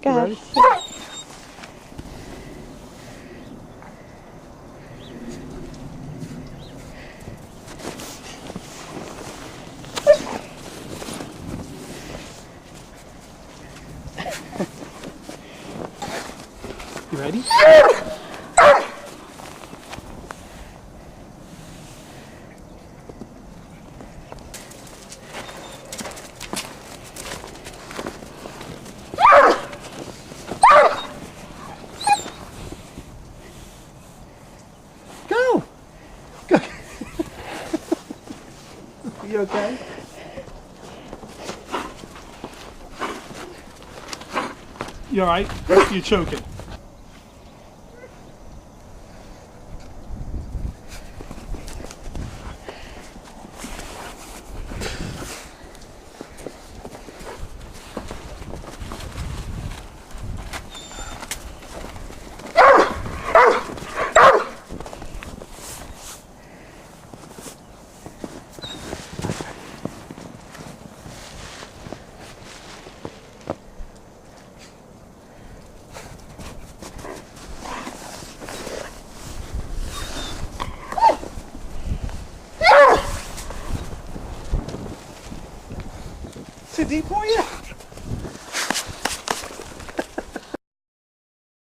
Go ready? ahead. You ready? Go! Go! You okay? You alright? You're choking. Too deep for you?